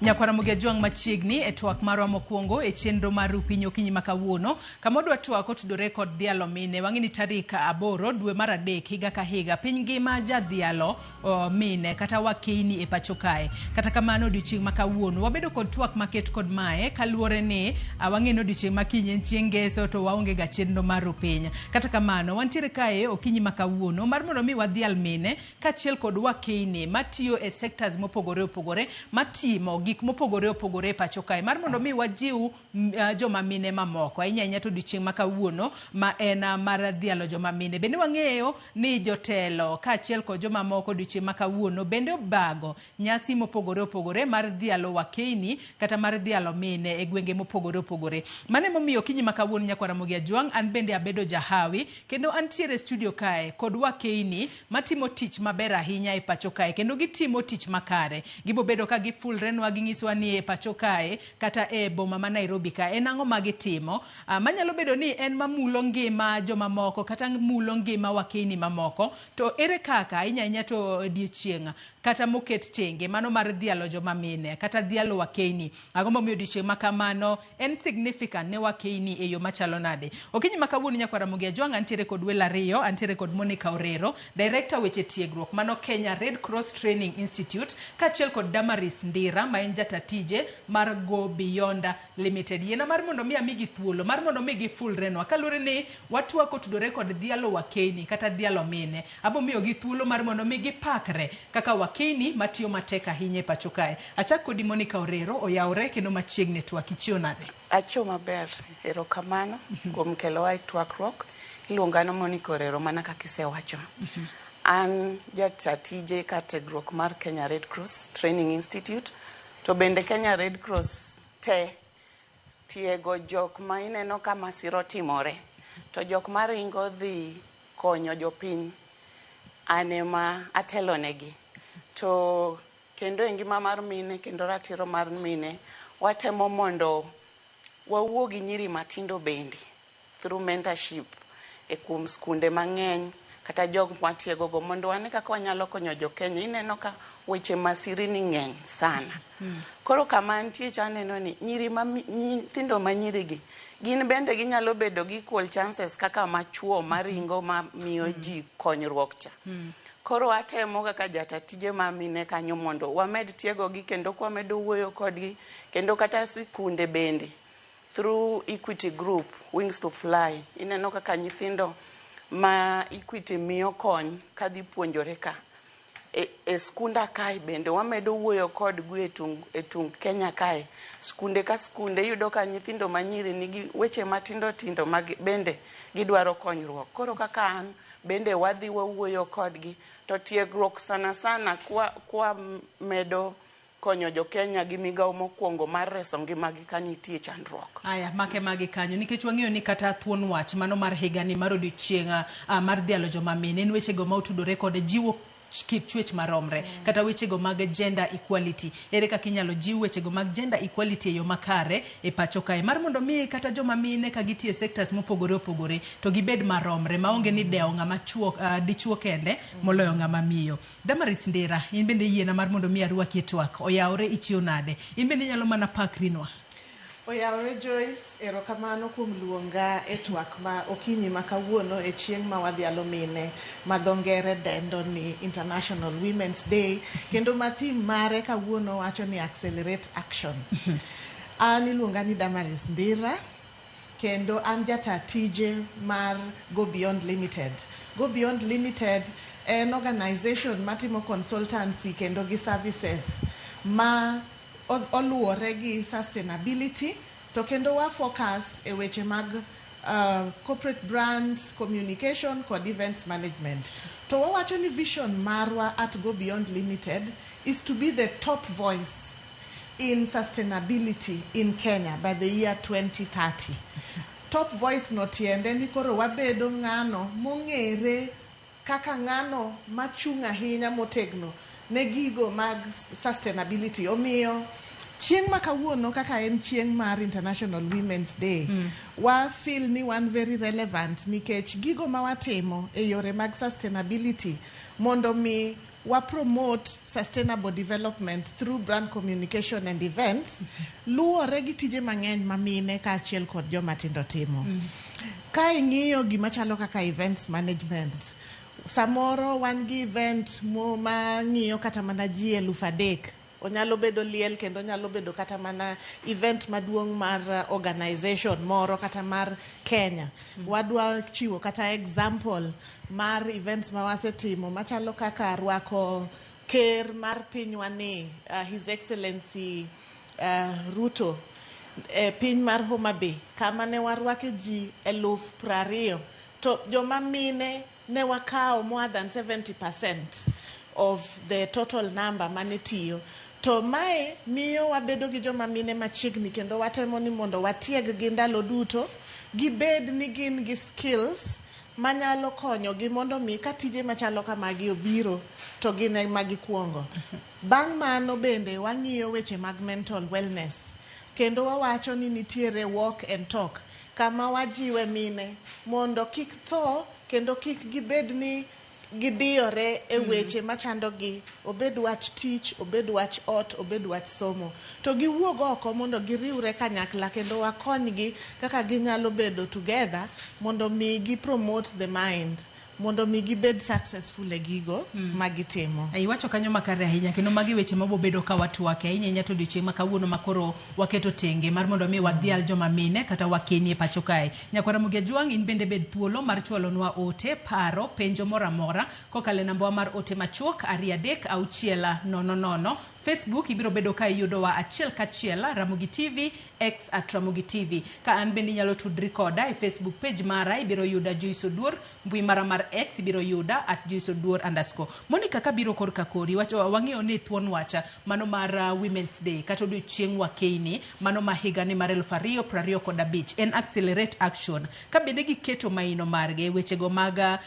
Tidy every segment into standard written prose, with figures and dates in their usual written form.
Nyakwara Mugiajwang machiegni e twak marwa mokwongo e chenro mar Rupiny Okinyi makawuono kama odwa twak otudore kod dhialo mine wang'ini tarik 8 dwe mar 3 higa ka higa piny ngima jadhialo mine kata wakeini e pacho kae. Kata kamano odiochieng' makawuono wabedo kod twak maket kod mae kaluwore ni wang'eni odiochieng' makiny en chieng' ngeso to waonge ga chenro mar Rupiny. Kata kamano wantiere kae okinyi makawuono mar mondo mi wadhial mine kachiel kod wakeini matiyo e sectors mopogore opogore matimo gik mopogore opogore pacho kae mar mondo mi wajiw joma mine mamoko ahinya to odiochieng' makawuono ma en mar dhialo joma mine. Bende wang'eyo ni jotelo kachiel kod joma moko odiochieng' makawuono bende obago nyasi mopogore opogore mar dhialo wakeini kata mar dhialo mine e gwenge mopogore opogore. Mane momiyo okinyi makawuono Nyakwara Mugiajwang an bende abedo jahawi kendo antiere studio kae kod wakeini matimo tich maber ahinya e pacho kae kendo gitimo tich makare. Gibo bedo ka gifulre nwa ginyisowa ni e pacho kae kata e boma ma Nairobi kae en ang'o magitimo manyalo bedo ni en mamulo ngima joma moko kata mulo ngima wakeini mamoko to ere kaka ahinya to odiochieng' kata moket tenge mano mar dhialo joma mine kata dhialo wakeini ang'o momiyo odiochieng' makamano en significant ne wakeini e yo machalo nade. Okinyi makawuono Nyakwara Mugiajwang antiere kod welo ariyo antiere kod Monica Orero director weche tiegruok mano Kenya Red Cross Training Institute kachiel kod Damaris Ndira ma en jatatije mar Go Beyond Limited. Yena mar mondo mi amigi thuolo mar mondo mi gifulrenwa kaluwore ni watwako tudore kod dhialo wakeini kata dhialo mine abo miyo gi thuolo mar mondo mi gipakre kaka wakeini matiyo matek ahinya e pacho kae. Achak kodi Monica Orero oyawre kendo machiegni twak ichiyo nade? Achiyo maber, erokamano kuom kelowa e twakruok. Iluongano Monica Orero mana kaka isewacho. An jatatije kar tiegruok mar Kenya Red Cross Training Institute to bende Kenya Red Cross tiego jok ma ineno ka masiro timore to jok ma ringo dhi konyo jopiny ane ma atelonegi to kendo e ngima mar mine kendo ratiro mar mine watemo mondo wawuo gi nyiri matindo bende through mentorship e kuom skunde mang'eny kata jog mwatiego go mondo wane kaka wanyalo konyo jo Kenya. Ineno ka weche masiri ni ng'eny sana. Koro kama antie chaneno ni nyithindo manyiri gi gin bende ginyalo bedo gi equal chances kaka machuo maringo ma miyo ji konyruok cha. Koro atemo kaka jatatije ma mine kanyo mondo wamed tiego gi kendo kwa medo wuoyo kodgi kendo kata sikunde bende through Equity Group Wings to Fly ineno kaka nyithindo ma Equity miyo kony kadhi puonjore ka e skunda kae bende wamedo wuoyo kodgi e tung Kenya kae skunde ka skunde yudo ka nyithindo manyiri nigi weche matindo tindo mag bende gidwaro konyruok. Koro kaka an bende wadhi wawuoyo kodgi to tiegruok sana kwa medo konyo jo Kenya gi migawo mokwongo mar reso ngimagi ka nitie chandruok. Aya make magi kanyo nikech wang'eyo ni kata thuon wach mano mar higani mar odiochieng' mar dhialo joma mine en wechego ma otudore kod jiwo kit chwech maromre kata wechego mag gender equality. Ere kaka inyalo jiw wechego mag gender equality e yo makare e pacho kae mar mondo mi kata joma mine ka gitie sectors mopogore opogore to gibed maromre maonge ni dewo ng'ama dichuo kende moloyo ng'ama miyo. Damaris Ndira in bende yiena mar mondo mi arwaki e twak oyawre ichiyo nade in bende nyalo mana pakrinwa? Oyawre Joyce, erokamano kuom luonga e twak ma okinyi makawuono e chieng' ma wadhialo mine ma dho ngere dendo ni International Women's Day kendo ma theme mare kawuono wacho ni Accelerate Action. An iluonga ni Damaris Ndira kendo an jatatije mar Go Beyond Limited. Go Beyond Limited en organization matimo consultancy kendo gi services ma oluwore gi sustainability to kendo wa focus e weche mag corporate brand communication kod events management. To wawacho ni vision marwa at Go Beyond Limited is to be the top voice in sustainability in Kenya by the year 2030. Top voice no tiende ni koro wabedo ng'ano mong'ere kaka ng'ano machung' ahinya motegno ne gigo mag sustainability. Omiyo chieng' ma kawuono kaka en chieng' mar International Women's Day wa feel ni one very relevant nikech gigo ma watimo e yore mag sustainability mondo mi wa promote sustainable development through brand communication and events luwore gi tije mang'eny ma mine kaachiel kod joma tindo timo. Ka ing'iyo gima chalo kaka events management, samoro wan gi event ma ng'iyo kata mana ji 3,000. Onyalo bedo liel kendo onyalo bedo kata mana event maduong' mar organization moro kata mar Kenya. Wadwa chiwo kata example mar events ma wasetimo machalo kaka rwako ker mar pinywa ni His Excellency Ruto piny mar Homa Bay kama ne warwake ji 20,000 to joma mine ne wakao more than 70% of the total number manitiyo. To mae miyo wabedo gi joma mine machiegni kendo watemo ni mondo watieg gi ndalo duto gibed ni gin gi skills manyalo konyo gi mondo mi ka tije machalo kamagi obiro to gin ema gikuongo. Bang' mano bende wang'iyo weche mag mental wellness kendo wawacho ni nitiere walk and talk kama wajiwe mine mondo kik tho kendo kik gibed ni gidiyore e weche machando gi, obed wach tich, obed wach ot, obed wach somo, to giwuog oko mondo giriwre kanyakla kendo wakonygi kaka ginyalo bedo together mondo mi gi promote the mind, mondo mi gibed successful e gigo magitimo. Iwacho kanyo makare ahinya kendo magi weche mabo bedo ka watwake ahinya to odiochieng' ma kawuono makoro waketo tenge mar mondo mi wadhial joma mine kata wakenie pacho kae. Nyakwara Mugiajwang', in bende bed thuolo mar chwalonwa ote, paro, penjo mora mora kokale namba mar ote machuok 33600. Facebook ibiro bedo ka iyudowa achiel kachiel Ramogi TV X @Ramogi TV. Ka an bende nyalo tudri koda e Facebook page mara ibiro yuda Joyce Oduor, mbui mara mar X ibiro yuda @JoyceOduor_. Monica kabiro korka kori wacho wang'eyo ni thuon wacha mano mar Women's Day kata odiochieng' wakeini mano ma higa ni mar 2025 en accelerate action ka bende giketo maino marge wechego mag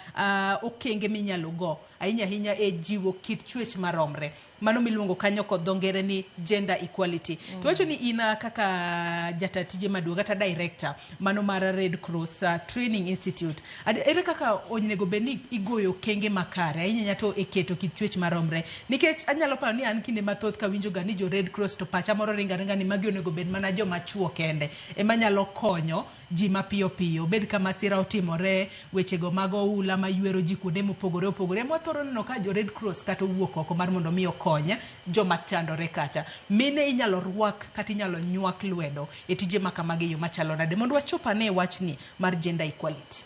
okenge minyalo go ahinya e jiwo kit chwech maromre mano miluongo kanyo kod dho ngere ni gender equality. To wacho ni ina kaka jatatije maduong' kata director mano mar Red Cross Training Institute. Ere kaka onego beni igoyo kenge makare ahinya to eketo kit chwech maromre nikech anyalo paro ni an kinde mathoth ka winjo ga ni jo Red Cross to pacha moro ringa ni magi onego bed mana joma chuo kende ema nyalo konyo ji mapiyo piyo bed kama sira otimore wechego mag oula mayuero ji kuonde mopogore mothoro neno ka jo Red Cross kata wuok oko mar mondo mi okonya joma chandore kacha. Mine inyalo rwak kata inyalo nywak lwedo e tije makamagi yo machalo nade mondo wachopane wachni mar gender equality.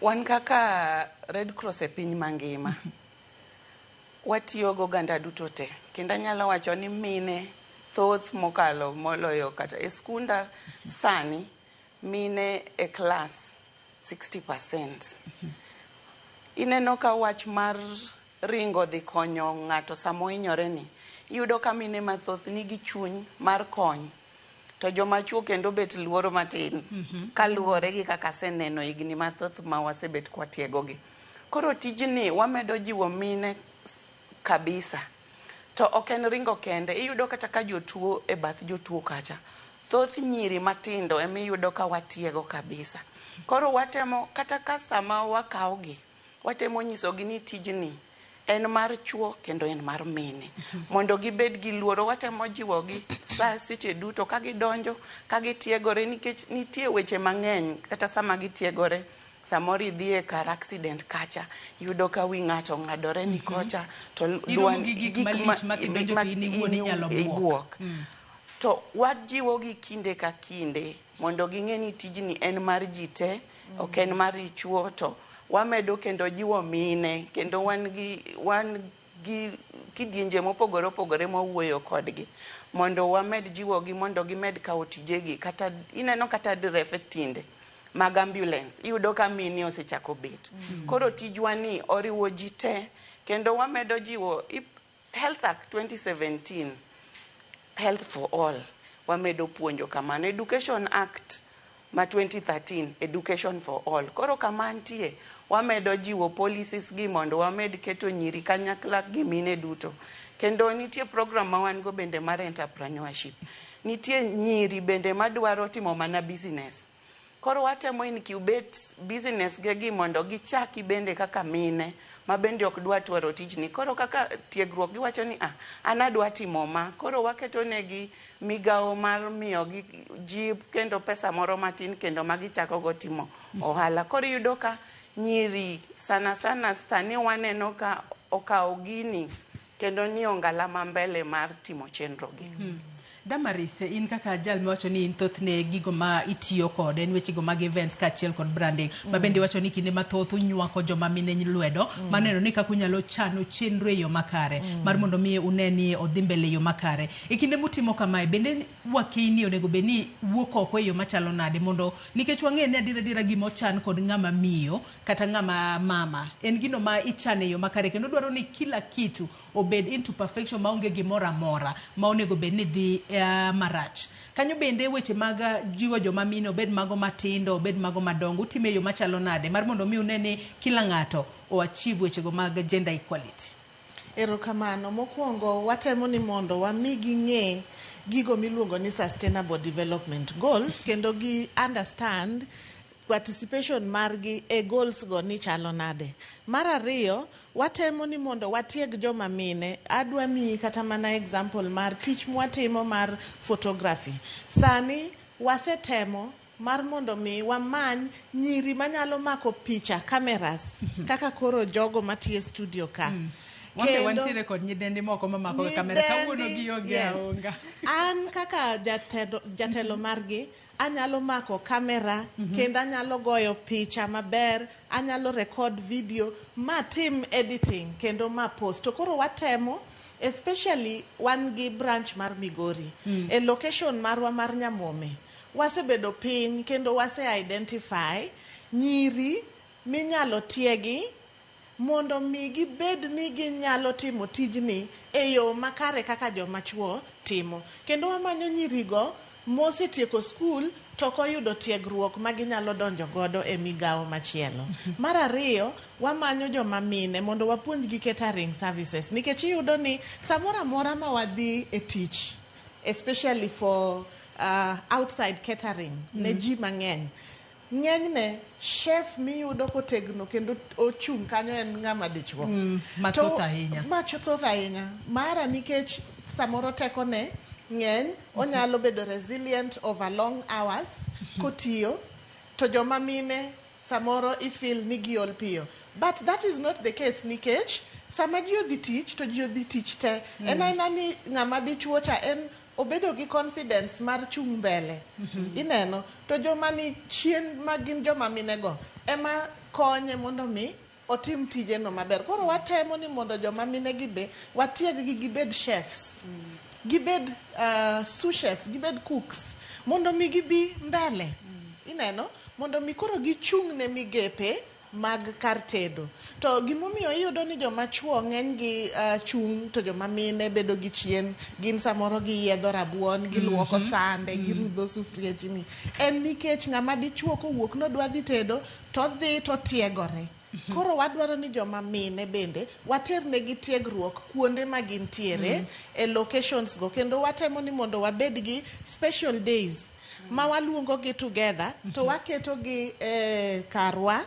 Wan kaka Red Cross e piny mangima watiyo go ganda duto te kendo nyalo wacho ni mine thoth mokalo moloyo kata e skunda sani mine e class 60%. Ineno ka wach mar ringo dhi konyo ng'ato samo inyore ni iyudo ka mine mathoth nigi chuny mar kony to joma chuo kendo bet luoro matin kaluwore gi kaka seneno higni mathoth ma wasebet kwatiego gi. Koro tijni wamedo jiwo mine kabisa to ok en ringo kende. Iyudo kata ka jotuo e bath jotuo kacha thoth nyiri matindo emiyudo ka watiego kabisa. Koro watemo kata ka sama wakawgi watemo nyisogi ni tijni en mar chuo kendo en mar mine mondo gibed gi luoro. Watemo jiwogi seche duto ka gidonjo ka gitiegore nikech nitie weche mang'eny kata sama gitiegore samori dhie kar accident kacha yudo ka wi ng'ato ng'adore ni kocha to duan gik malich makidonjo tini wuoni nyalo buok. To wajiwogi kinde ka kinde mondo ging'e ni tijni en mar ji te ok en mar chuo. To wamedo kendo jiwo mine kendo wan gi kidienje mopogore mawuoyo kodgi mondo wamed jiwogi mondo gimed kawo tijegi. Kata ineno kata drefe tinde mag ambulance iyudo ka mine osechako bet. Koro tijwa ni oriwo ji te kendo wamedo jiwo Health Act 2017 Health for All wamedo puonjo kamano. Education Act ma 2013 Education for All. Koro kamantie wamedo jiwo policies gi mondo wamed keto nyiri kanyakla gi mine duto. Kendo nitie program ma wan go bende mar entrepreneurship. Nitie nyiri bende madwaro timo mana business. Koro watemo incubate business gi mondo gichaki bende kaka mine ma bende ok dwa twaro tijni. Koro kaka tiegruok giwacho ni an adwa timo ma. Koro waketo negi migawo mar miyo gi jip kendo pesa moro matin kendo magichako go timo ohala. Koro yudo ka nyiri sana sani waneno ka okawo gini kendo ni ongala mambele mar timo chenro gi. Damaris, in kaka jal miwacho ni in thothne gigo ma itiyo kod en weche go mag events ka achiel kod branding ma bende wacho ni kinde mathoth unywako joma mine lwedo maneno ni kaka unyalo chano chenro e yo makare mar mondo mi uneni odhi mbele yo makare. E kinde mutimo kamae bende wakini onego beni wuok oko e yo machalo nade mondo nikech wang'e ni adira gima ochan kod ng'ama miyo kata ng'ama mama en gino ma ichane yo makare kendo dwaro ni kila kitu obed into perfection maonge gimoro amora ma onego bed ni dhi marach. Kanyo bende weche mag jiwo joma mine obed mago matindo obed mago madongo utime yo machalo nade mar mondo mi unene kila ng'ato o achieve weche go mag gender equality. Erokamano, mokwongo watemo ni mondo wamigi ng'e gigo miluongo ni sustainable development goals kendo gi understand participation margi e goals go ni chalo nade. Mar ariyo, watemo ni mondo watieg joma mine. Adwa miyi kata mana example mar tich mwatimo mar photography. Sani wasetemo mar mondo mi wamany nyiri manyalo mako picha cameras kaka koro jogo matie studio ka. Wambe wantiere kod nyidendi moko mamako kamera kawuono gi onge aonga. An kaka jatelo margi anyalo mako kamera kendo anyalo goyo picha maber, anyalo record video ma tim editing kendo ma post. To koro watemo especially wan gi branch mar Migori e location marwa mar Nyamome. Wasebedo piny kendo wase identify nyiri minyalo tiegi mondo mi gibed ni ginyalo timo tijni e yo makare kaka joma chuo timo. Kendo wamanyo nyirigo mosetieko skul to koyudo tiegruok ma ginyalo donjo godo e migawo machielo. Mar ariyo, wamanyo joma mine mondo wapuonjgi catering services nikech iyudo ni samoro amora ma wadhi e tich, especially for outside catering ne ji mang'eny. Ng'enyne chef miyudo kotegno kendo ochung' kanyo en ng'ama dichuo. Mathoth ahinya. Mathoth ahinya. Mara nikech samoro tekone ng'eny onyalo bedo resilient over long hours kotiyo to joma mine samoro ifeel ni giol piyo. But that is not the case nikech sama ji odhi tich to ji odhi tich te. En aina ni ng'ama dichuo cha en obedo gi confidence mar chung' mbele. Ineno to joma ni chien magin joma mine go ema konye mondo mi otim tije no maber. Koro watemo ni mondo joma mine gibe watiegi gibed chefs. Gibed sous chefs, gibed cooks mondo mi gibi mbele. Ineno mondo mi koro gichung' ne migepe mag kar tedo. To gimomiyo iyudo ni joma chuo ng'eny gi chung' to joma mine bedo gi chien, gin samoro gi yiedho rabuon, giluoko sande, girudho sufriechni. En nikech ng'ama dichuo kowuok nodwa dhi tedo to dhi to tiegore. Koro wadwaro ni joma mine bende waternegi tiegruok kuonde ma gintiere e locations go kendo watemo ni mondo wabed gi special days ma waluongo gi together to waketo gi karwa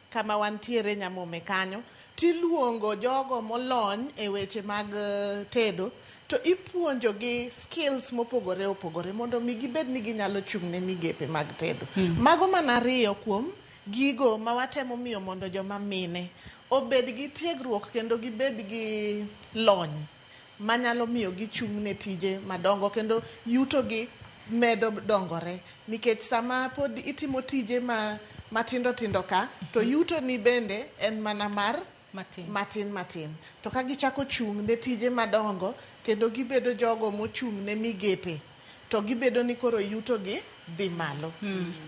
kama wantiere Nyamome kanyo tiluongo jogo molony e weche mag tedo to ipuonjo gi skills mopogore opogore mondo mi gibed ni ginyalo chung' ne migepe mag tedo. Mago mana ariyo kuom gigo ma watemo miyo mondo joma mine obed gi tiegruok kendo gibed gi lony manyalo miyo gichung' ne tije madongo kendo yuto gi medo dongore nikech sama pod itimo tije matindo tindo ka to yuto ni bende en mana mar matin to ka gichako chung' ne tije madongo kendo gibedo jogo mochung' ne migepe to gibedo ni koro yuto gi dhi malo.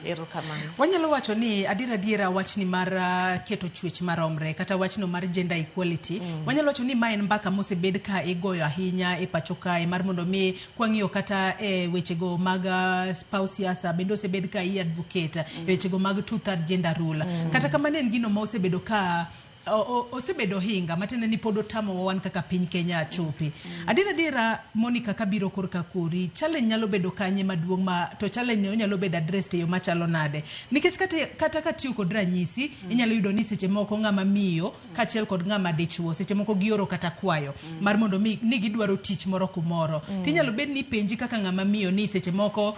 Erokamano. Wanyalo wacho ni adiera wachni mar keto chwech maromre kata wachno mar gender equality. Wanyalo wacho ni ma en mbaka mosebed ka igoyo ahinya e pacho kae mar mondo mi kwang'iyo kata wechego mag spouse siasa bende osebed ka i advocate wechego mag two-third gender rule. Kata kamano en gino ma osebedo ka osebedo hinga matende ni pod otamo wan kaka piny Kenya chopi. Adiera Monica kabiro korka kuri challenge nyalo bedo kanye maduong' ma to challenge no nyalo bedo addressed e yo machalo nade. Nikech kata ka tiyo kod ranyisi inyalo yudo ni seche moko ng'ama miyo kachiel kod ng'ama dichuo seche moko gioro kata kwayo mar mondo ni gidwaro tich moro kumoro. Tinyalo bed ni penji kaka ng'ama miyo ni seche moko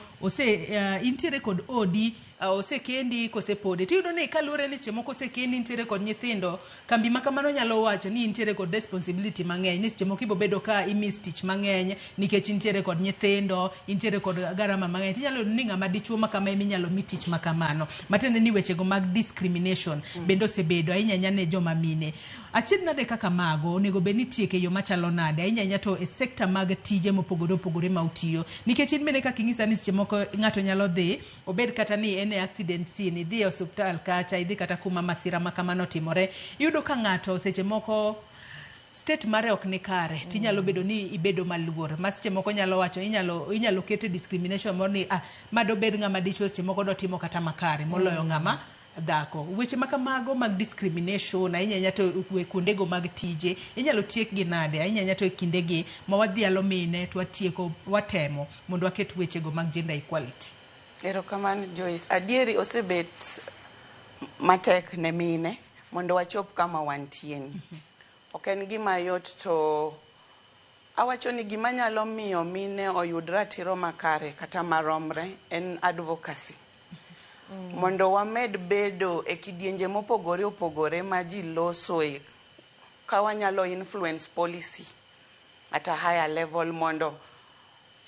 intiere kod odi osekendi kosepode tiyudo ni kalure ni seche moko osekendi intiere kod nyithindo kambi makamano nyalo wacho ni intiere kod responsibility mang'eny ni seche moko ibobedo ka imis tich mang'eny nikech intiere kod nyithindo intiere kod garama mang'eny tinyalo yudo ni ng'ama dichuo makama inyalo mi tich makamano matende ni wechego mag discrimination bende osebedo ahinya ne joma mine. Achiedh nade kaka mago onego bed ni tieke yo machalo nade ahinya to e sekta mag tije mopogore ma utiyo nikech in bende kaka ing'isa ni seche moko ng'ato nyalo dhi obed kata ni en e accident scene idhi e hospital kacha idhi kata kuma masira makamano timore yudo ka ng'ato seche moko state mare ok ni kare tinyalo bedo ni ibedo maluor ma seche moko nyalo wacho inyalo kete discrimination moro ni mado bed ng'ama dichuo seche moko do timo kata makare moloyo ng'ama dhako. Weche makamago mag discrimination ahinya to kuondego mag tije inyalo tiek gi nade ahinya to e kindegi ma wadhialo mine to watemo mondo waket wechego mag gender equality. Erokamano Joyce, adieri osebet matek ne mine mondo wachop kama wantieni. Ok en gima yot to awacho ni gima nyalo miyo mine oyud ratiro makare kata maromre en advocacy. Mondo wamed bedo e kidienje mopogore opogore ma ji losoe ka wanyalo influence policy at a higher level mondo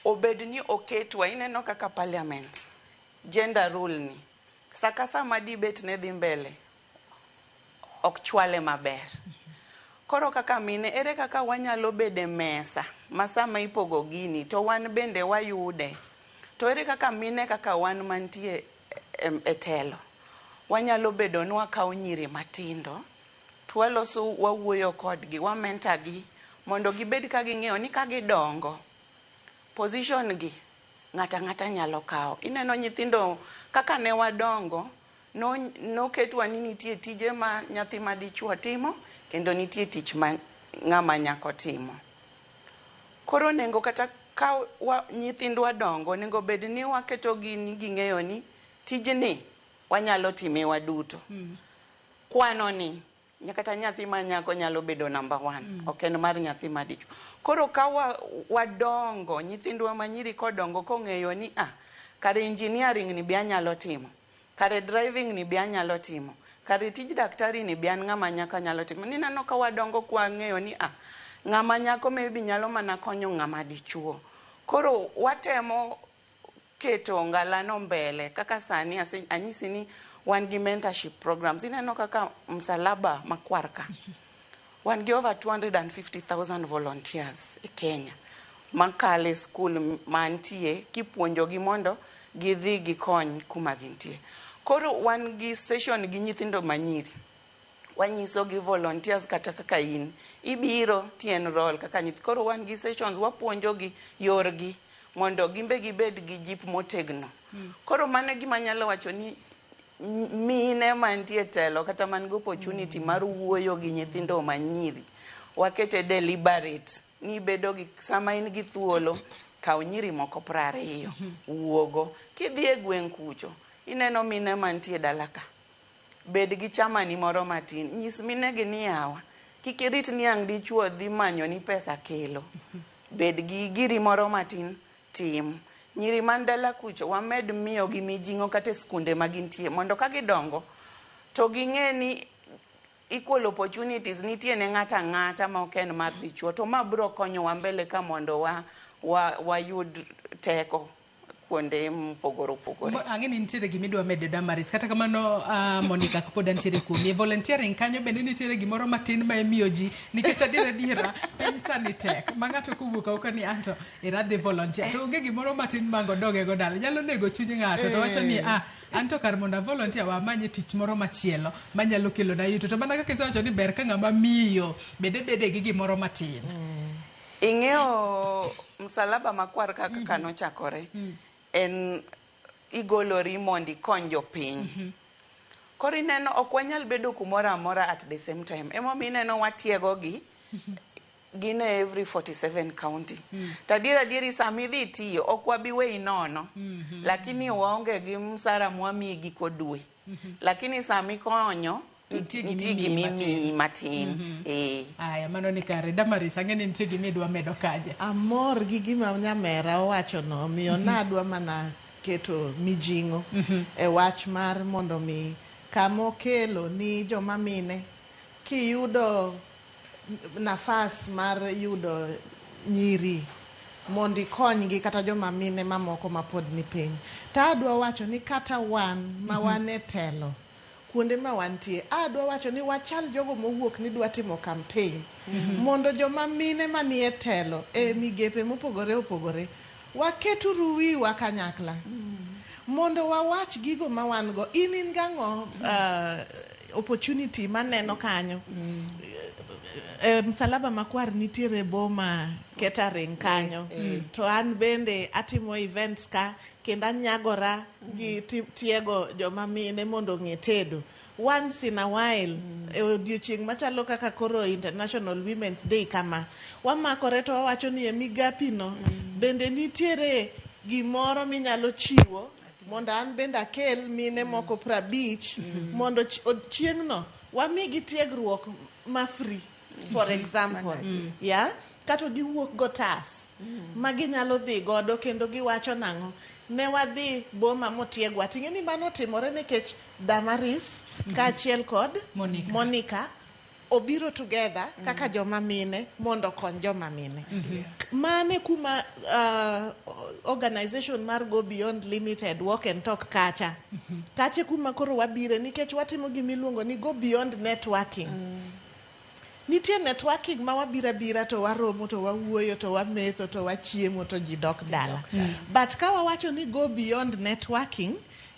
obed ni oketwa ineno kaka parliament gender rule ni saka sama debate ne dhi mbele ok chwale maber. Koro kaka mine ere kaka wanyalo bede mesa masama ipogo gini to wan bende wayude to ere kaka mine kaka wan mantie e telo wanyalo bedo ni wakawo nyiri matindo twaloso wawuoyo kodgi wamenta gi mondo gibed ka ging'eyo ni ka gidongo position gi ng'ata nyalo kawo. Ineno nyithindo kaka ne wadongo no ketwa ni nitie tije ma nyathi madichuo timo kendo nitie tich ma ng'ama nyako timo. Koro nengo kata ka nyithindwa dongo nengo bed ni waketo gi ni ging'eyo ni tijni wanyalo time waduto. Kwano ni kata nyathi ma nyako nyalo bedo number 1 ok en mar nyathi madichuo. Koro ka wadongo nyithindwa manyiri kodongo kong'eyo ni kare engineering ni be anyalo timo kare driving ni be anyalo timo kare tij daktari ni be an ng'ama nyako nyalo timo. Nineno ka wadongo kwa ng'eyo ni ng'ama nyako maybe nyalo mana konyo ng'ama dichuo. Koro watemo keto ngalano mbele kaka sani anyisi ni wan gi mentorship programs. Ineno kaka msalaba makwarka wan gi over 250,000 volunteers e Kenya makale school mantie kipuonjo gi mondo gidhi gikony kuma gintie. Koro wan gi session gi nyithindo manyiri wanyiso gi volunteers kata kaka in ibiro tien role kaka nyithi. Koro wan gi sessions wapuonjo gi yorgi mondo gimbe gibed gi jip motegno. Koro mano gima nyalo wacho ni mine mantie telo kata man go opportunity mar wuoyo gi nyithindo manyiri wakete deliberate ni bedo gi sama in gi thuolo kaw nyiri moko 20 wuogo kidhi e gweng' kucho ineno mine mantie dalaka bed gi chamani moro matin nyis mine gi ni yawa kikirit ni ang' dichuo dhi manyo ni pesa kelo bed gi giri moro matin tim. Nyiri mandala kucho wamed miyo gi mijingo kata skunde magintie mondo ka gidongo to ging'e ni equal opportunities nitie ne ng'ata ma ok en mar dichuo to ma biro konyo wa mbele ka mondo wayud teko kuonde mpogoro pogore. Ang'e ni nitiere gimidwa medo Damaris, kata kamano Monica kapod antiere kuomie volunteering kanyo bende nitiere gimoro matin ma imiyo ji nikech adiera piny sani tek ma ng'ato kowuok auka ni anto iradhi volunteer to onge gimoro matin mango dogego dala nyalo nego chuny ng'ato to wacho ni anto kar mondo volunteer wamanye tich moro machielo manyalo kelo na yuto to mana kaka isewacho ni ber ka ng'ama miyo bede gi gimoro matin. Ing'eyo msalaba makwar kaka kanochakore en igolori mondo ikony jopiny. Koro ineno ok wanyal bedo kumoro amora at the same time. Emomiyo ineno watiego gi gin every 47 county. Tadiera sami dhi tiyo ok wabi weyi nono. Lakini waonge gi msara mwamiyi giko dwe. Lakini sami konyo nitie gimimiyi matin. Aya mano ni kare. Damaris, ang'e ni nitie gimidwa medo kaje. Amor gi gima nyamera owacho no miyo nadwa mana keto mijing'o e wach mar mondo mi kamokelo ni joma mine kiyudo nafas mar yudo nyiri mondo ikonygi kata joma mine mamoko mapod ni piny. Adwa wacho ni kata wan ma wan e telo kuonde ma wantie adwa wacho ni wachal jogo mowuok ni dwa timo campaign mondo joma mine manie telo e migepe mopogore opogore waketuru wiwa kanyakla mondo wawach gigo ma wan go. In gang'o opportunity maneno kanyo msalaba makwar nitiere boma catering kanyo to an bende atimo events ka kendo anyagora gi tiego joma mine mondo ng'e tedo once in a while e odiochieng' machalo kaka koro International Women's Day kama wamakore to wawacho ni e migapi no bende nitiere gimoro minyalo chiwo mondo an bende akel mine moko 50 mondo chieng' no wamigi tiegruok ma free for example kato giwuok go tas ma ginyalo dhi godo kendo giwacho nang'o ne wadhi boma motiegwa. Ting'e ni mano timore nikech Damaris kaachiel kod Monica obiro together kaka joma mine mondo kony joma mine. Mane kuma organization mar Go Beyond Limited walk and talk kacha kuma koro wabire nikech watimo gimiluongo ni Go Beyond Networking. Nitie networking ma wabira to waromo to wawuoyo to wametho to wachiemo to ji dok dala. But ka wawacho ni Go Beyond Networking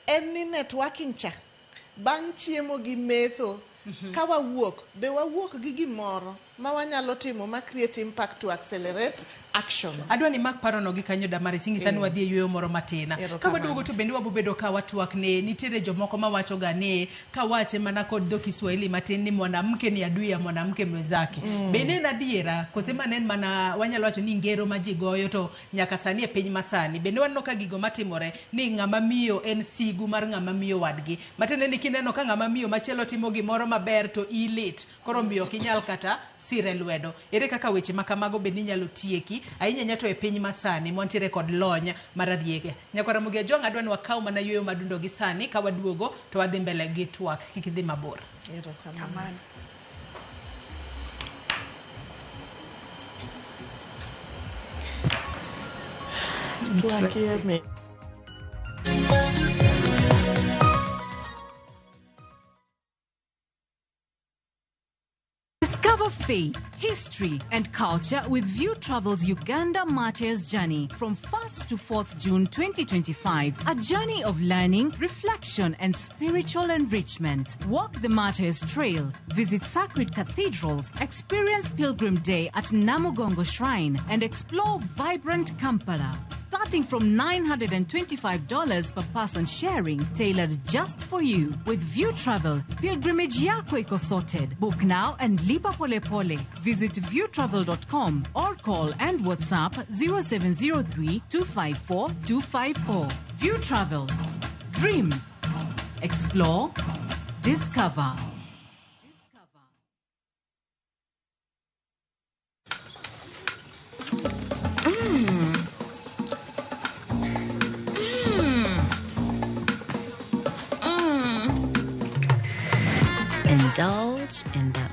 en ni networking cha bang' chiemo gi metho ka wawuok be wawuok gi gimoro ma wanyalo timo ma create impact to accelerate action. Adwa ni mak parono gi kanyo Damaris ing'isa ni wadhi e yueyo moro matina. Ka waduogo to bende wabobedo ka watwak ne nitiere jomoko ma wacho ga ni ka wache mana kod dho Kiswahili matin ni mwanamke ni adui ya mwanamke mwenzake. Bende na diera kosema nen mana wanyalo wacho ni ngero ma ji goyo to nyaka sani e piny masani. Bende waneno ka gigo matimore ni ng'ama miyo en sigu mar ng'ama miyo wadgi. Matende ni kineno ka ng'ama miyo machielo timo gimoro maber to ilit koro miyo kinyal kata sire lwedo. Ere kaka weche makamago bende nyalo tieki ahinya nyato e piny masani montiere kod lony maradiege. Nyakwara Mugia Jong adwa ni wakaw mana yueyo madundo gi sani ka waduogo to wadhi mbele gi twak kik idhi mabor. Kamano. Twak me. Discover faith, history, and culture with View Travel's Uganda Martyrs Journey from 1st to 4th June 2025. A journey of learning, reflection, and spiritual enrichment. Walk the Martyrs Trail, visit sacred cathedrals, experience Pilgrim Day at Namugongo Shrine, and explore vibrant Kampala. Starting from $925 per person sharing, tailored just for you. With View Travel, pilgrimage yako iko sorted. Book now and lipa pole pole. Visit viewtravel.com or call and WhatsApp 0703 254 254. View Travel. Dream. Explore. Discover. Indulge in the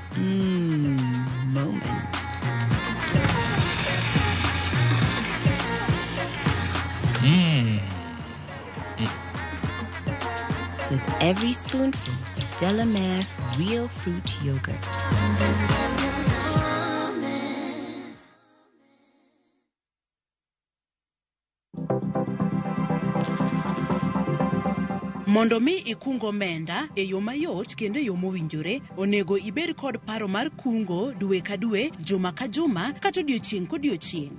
moment. every spoonful Delamere Real Fruit Yogurt. Mondo mi ikungo omenda e yo mayot kendo e yo mowinjore, onego ibed kod paro mar kungo dwe ka dwe, juma ka juma, kata odiochieng' kodiochieng'.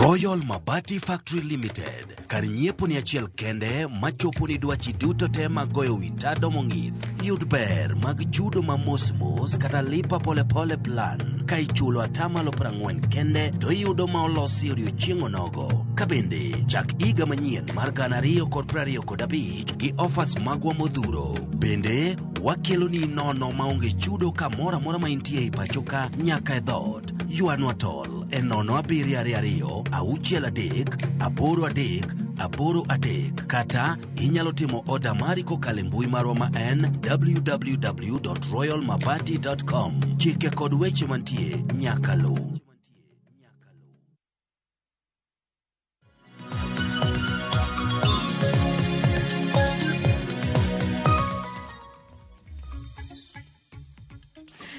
Royal Mabati Factory Limited, kar nyiepo ni achiel kende machopo ni dwachi duto te mag goyo witado mong'ith. Yud ber mag chudo ma mos kata lipa pole pole plan. Ka ichulo atamalo 40 kende to iyudo ma olosi odiochieng' onogo. Ka bende chak iga manyien mar 2025 gi offers magwa modhuro. Bende wakelo ni nono maonge chudo kamora mora ma intie i pachoka nyaka e dhot. Yuanwa tol e 0722 638 kata inyalo timo oda mari kokalo mbui marwa ma en www.royalmabati.com. Chike kod weche mantie nyaka lu.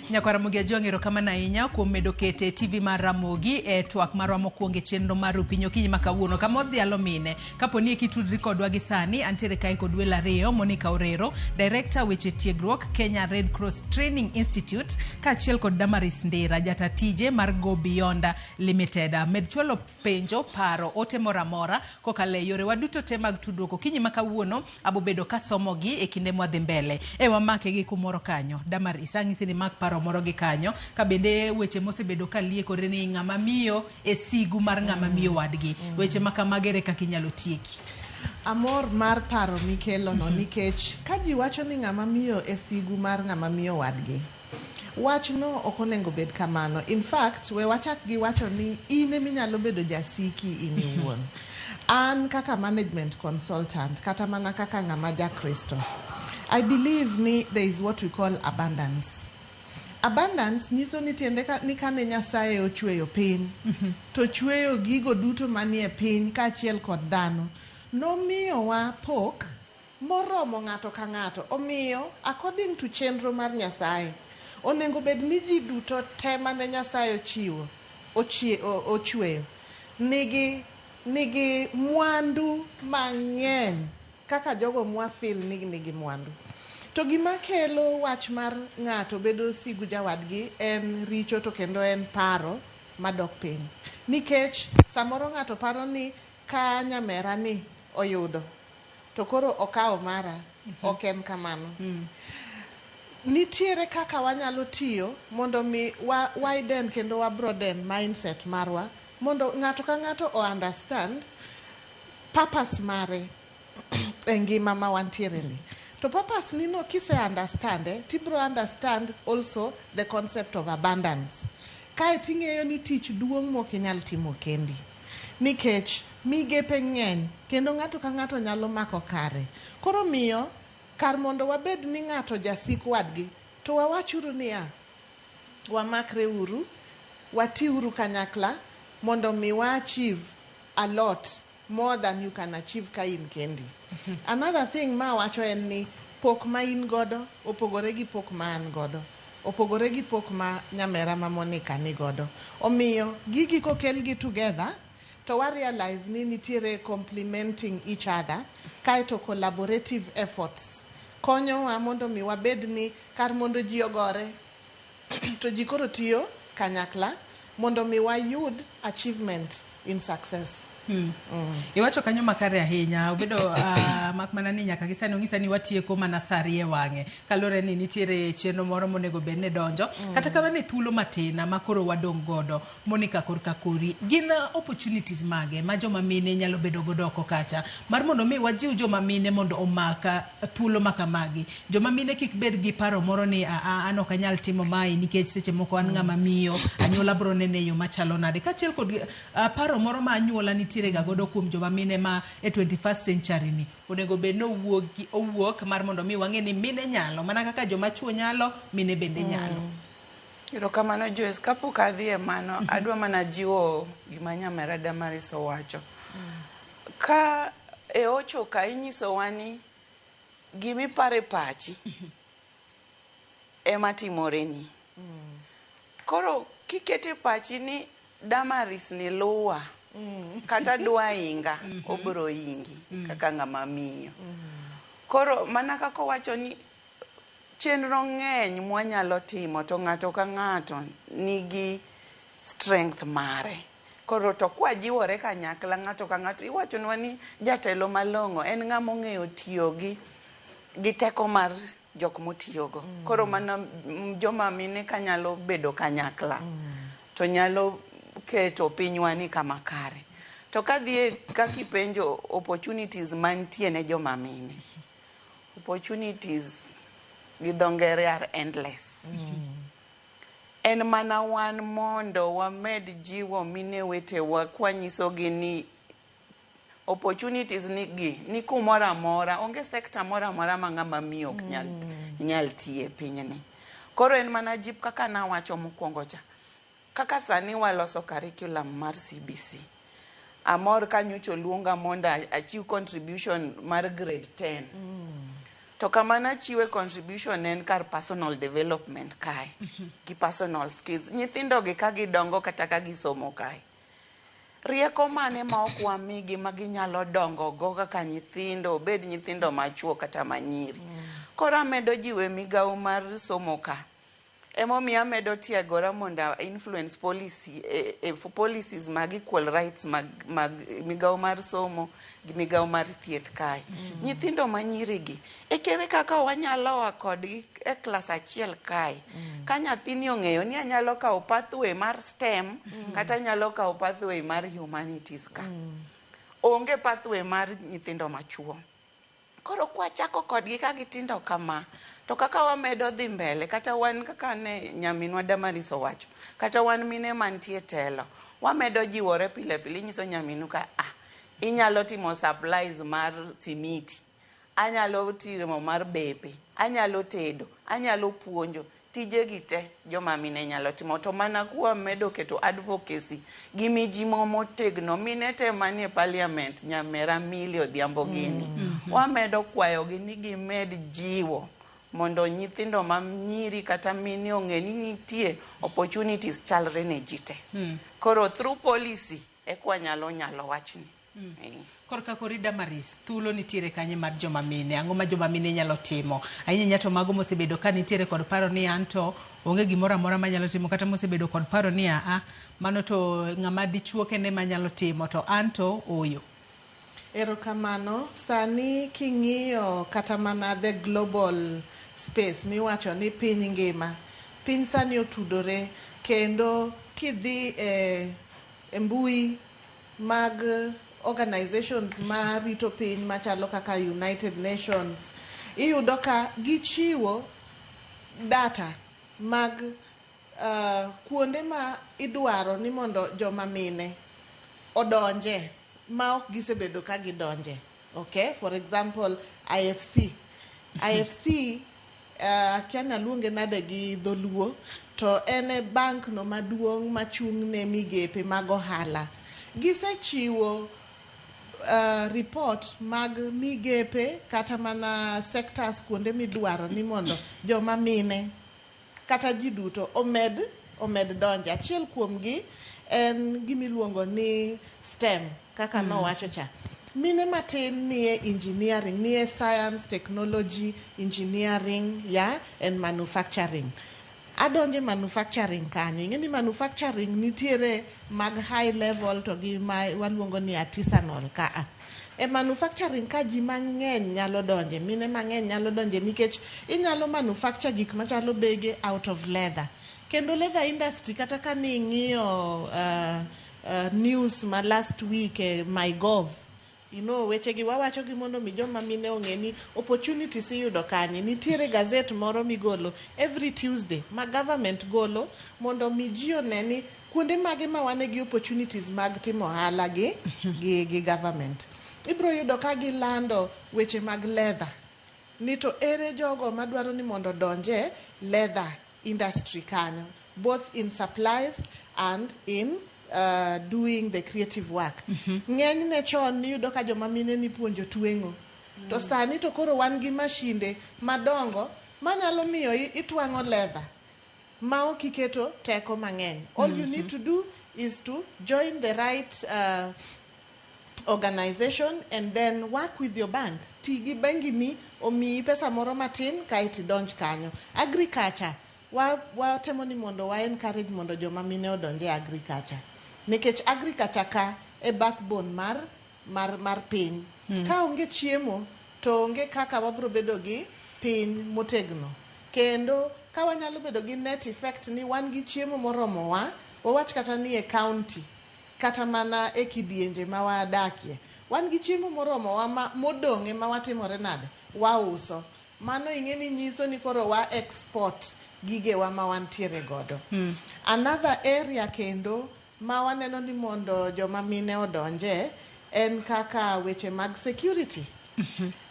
Nyakwara Mugia Jongero kama na inya kumedo kete TV mar Ramogi e twak marwa mokwonge chenro mar Pinyo Kinyi makawuono kama odhialo mine kaponi kitudri kodwa gi sani antiere kai kod wela riyo Monica Orero Director weche tiegruok Kenya Red Cross Training Institute kachiel kod Damaris Ndera jata tije mar Go Beyond Limited. Med chwalo penjo paro ote mora kokale yore waduto te mag tudruok Kinyi makawuono abobedo kasomogi e kinde mwadhi mbele e wamake gi kumoro kanyo. Damaris ang'isi ni mak paro moro gi kanyo ka bende weche mosebedo kaliekore ni ng'ama miyo e sigu mar ng'ama miyo wadgi weche makamagere kaka inyalo tieki. Amor mar paro mikelo no nikech ka ji wacho ni ng'ama miyo e sigu mar ng'ama miyo wadgi, wach no ok onego bed kamano. In fact, we wachak gi wacho ni in eminyalo bedo jasiki in iwuon. An kaka management consultant kata mana kaka ng'ama ja Kristo, I believe ni there is what we call abundance. Abundance nyiso ni tiende ni kane Nyasaye ochweyo piny to chweyo gigo duto manie piny kaachiel kod dhano, nomiyowa pok moromo ng'ato ka ng'ato. Omiyo according to chenro mar Nyasaye onego bed ni ji duto te mane Nyasaye ochweyo nigi mwandu mang'eny kaka jogo mwafil nigi mwandu. To gima kelo wach mar ng'ato bedo sigu jawadgi en richo to kendo en paro madok piny. Nikech samoro ng'ato paro ni ka nyamera ni oyudo to koro okawo mara, ok en kamano. Nitiere kaka wanyalo tiyo mondo mi widen kendo wabroaden mindset marwa mondo ng'ato ka ng'ato understand purpose mare e ngima ma wantiere ni. To purpose ni no kise understand tibro understand also the concept of abundance. Kae ting'eyo ni tich duong' mok inyal timo kendi. Nikech migepe ng'eny kendo ng'ato ka ng'ato nyalo mako kare. Koro miyo kar mondo wabed ni ng'ato jasik wadgi to wawachuru niya, wamakre uru, watiuru kanyakla mondo mi wa achieve a lot more than you can achieve ka in kendi. Another thing ma wacho en ni pok ma in godo opogore gi pok ma an godo, opogore gi pok ma nyamera ma Monica ni godo. Omiyo gigi kokelgi together to wa realize ni nitiere complementing each other, kaeto collaborative efforts konyo wa mondo mi wabed ni kar mondo ji ogore to ji koro tiyo kanyakla mondo mi wayud achievement in success. Iwacho kanyo makare ahinya obedo mak mana ni nyaka gisani ong'isa ni watieko mana sari e wang'e kalore ni nitiere chenro moro monego bed ne donjo kata kama ne thuolo matina makoro wadong' godo. Monica korka kori gin opportunities mage ma joma mine nyalo bedo godo oko kacha mar mondo mi wajiw joma mine mondo omaka thuolo makamagi. Joma mine kik bed gi paro moro ni an ok anyal timo mai nikech seche moko an ng'ama miyo anyuola bro nene yo machalo nade kachiel kod paro moro ma anyuola nitiere ga godo kuom joma mine ma e 21st century ni onego bed no owuok mar mondo mi wang'e ni mine nyalo mana kaka joma chuo nyalo mine bende nyalo. Erokamano Joyce, kapok adhi e mano, adwa mana jiwo gima nyamera Damaris owacho. Ka e ocho ka inyisowa ni gimi pare pachi ema timoreni. Koro kikete pachi ni Damaris ni luwa kata dwa inga obro ingi kaka ng'ama miyo. Koro mana kako wacho ni chenro ng'eny mwanyalo timo to ng'ato ka ng'ato nigi strength mare. Koro to kwajiwore kanyakla ng'ato ka ng'ato, iwachonwa ni jatelo malong'o en ng'ama ong'eyo tiyo gi teko mar jok motiyogo. Koro mana joma mine kanyalo bedo kanyakla to nyalo keto pinywa ni kama kare. To kadhi kakipenjo opportunities mantie ne joma mine, opportunities gi dho ngere are endless. En mana wan mondo wamed jiwo mine wetewa kwanyisogi ni opportunities ni kumora mora, onge sekta mora mora ma ng'ama miyo ok nyal tiye pinyni. Koro en mana jip kaka nawacho mokwongo cha. Kaka sani waloso curriculum mar CBC. Amor kanyocho luonga mondo achiw contribution mar grade 10. To kamana chiwe contribution en kar personal development kae. Ki personal skills. Nyithindo gi ka gidongo kata ka gisomo kae. Rieko mane ma ok wamigi ma ginyalo dongo go kaka nyithindo, obed nyithindo machuo kata manyiri. Koro amedo jiwe migawo mar somo ka. Emomiyo amedo tiegora mondo influence policy policies mag equal rights mag migawo mar somo gi migawo mar thieth kae. Nyithindo manyiri gi kere kaka wanyalo wa kodgi e klas achiel kae. Ka nyathini ong'eyo ni anyalo kawo pathway mar STEM kata anyalo kawo pathway mar humanities ka. Onge pathway mar nyithindo machuo. Koro kwachako kodgi ka gitindo kama, to kaka wamedo dhi mbele, kata wan kaka ne nyaminwa Damaris owacho, kata wan mine mantie telo, wamedo jiwore pile pile. Inyiso nyaminu ka inyalo timo supplies mar simiti, anyalo timo mar bepe, anyalo tedo, anyalo puonjo. Tije gi te joma mine nyalo timo. To mana kuwa medo keto advocacy gi mijimo motegno. Mine te manie parliament nyamera Millie Odhiambo Gini. Wamedo kwayo gi ni gimed jiwo mondo nyithindo manyiri kata mine ong'e ni nitie opportunities chalre ne jite. Koro through policy kwa nyalo wachni. Korka kori Damaris, thuolo nitiere kanye mar joma mine, ang'o ma joma mine nyalo timo? Ahinya to mago mosebedo ka nitiere kod paro ni anto onge gimoro amora manyalo timo, kata mosebedo kod paro ni mano to ng'ama dichuo kende manyalo timo, to anto oyo. Erokamano, sani king'iyo kata mana the global space miwacho ni piny ngima, piny sani otudore, kendo kidhi e mbui mag organizations ma rito piny machalo kaka United Nations, iyudo ka gichiwo data mag kuonde ma idwaro ni mondo joma mine odonje ma ok gisebedo ka gidonje. Okay, for example, IFC kiana luonge nade gi dholuo, to ene bank no maduong' machung' ne migepe mag ohala. Gisechiwo report mag migepe kata mana sectors kuonde midwaro ni mondo joma mine kata ji duto omed donje. Achiel kuom gi en gimiluongo ni STEM kaka nowacho cha. Mine matin nie engineering, nie science, technology, engineering, and manufacturing. Adonje manufacturing kanyo. Ing'e ni manufacturing nitiere mag high level to gi ma waluongo ni artisanal ka. E manufacturing ka ji mang'eny nyalo donje, mine mang'eny nyalo donje nikech inyalo manufacture gik machalo bege out of leather. Kendo leather industry kata ka ni ng'iyo news ma last week MyGov, weche gi wawacho gi mondo mi joma mine ong'e ni opportunities iyudo kanye. Nitiere gazette moro migolo every Tuesday ma government golo mondo mi ji one ni kuonde mage ma wane gi opportunities mag timo ohala gi government. Ibro yudo ka gilando weche mag leather, ni to ere jogo madwaro ni mondo donje leather industry kanyo. both in supplies and in doing the creative work. Ng'eny ne chon niyudo ka joma mine ni puonjo tweng'o. To sani to koro wan gi mashinde madongo manyalo miyo itwang'o leather ma ok iketo teko mang'eny. All you need to do is to join the right organization and then work with your bank. Tigi bengi ni omiyi pesa moro matin kaiti donj kanyo. Agriculture, watemo ni mondo wa encourage mondo joma mine odonje agriculture. Nikech agriculture ka e backbone mar piny. Ka onge chiemo to onge kaka wabro bedo gi piny motegno. Kendo ka wanyalo bedo gi net effect ni wan gi chiemo moromo wa, wawach kata ni e county kata mana e kidienje ma wadakie. Wan gi chiemo moromo wa modong'e ma watimore nade wauso. Mano ing'eni nyiso ni koro wa export gige wa ma wantiere godo. Another area kendo ma waneno ni mondo joma mine odonje en kaka weche mag security.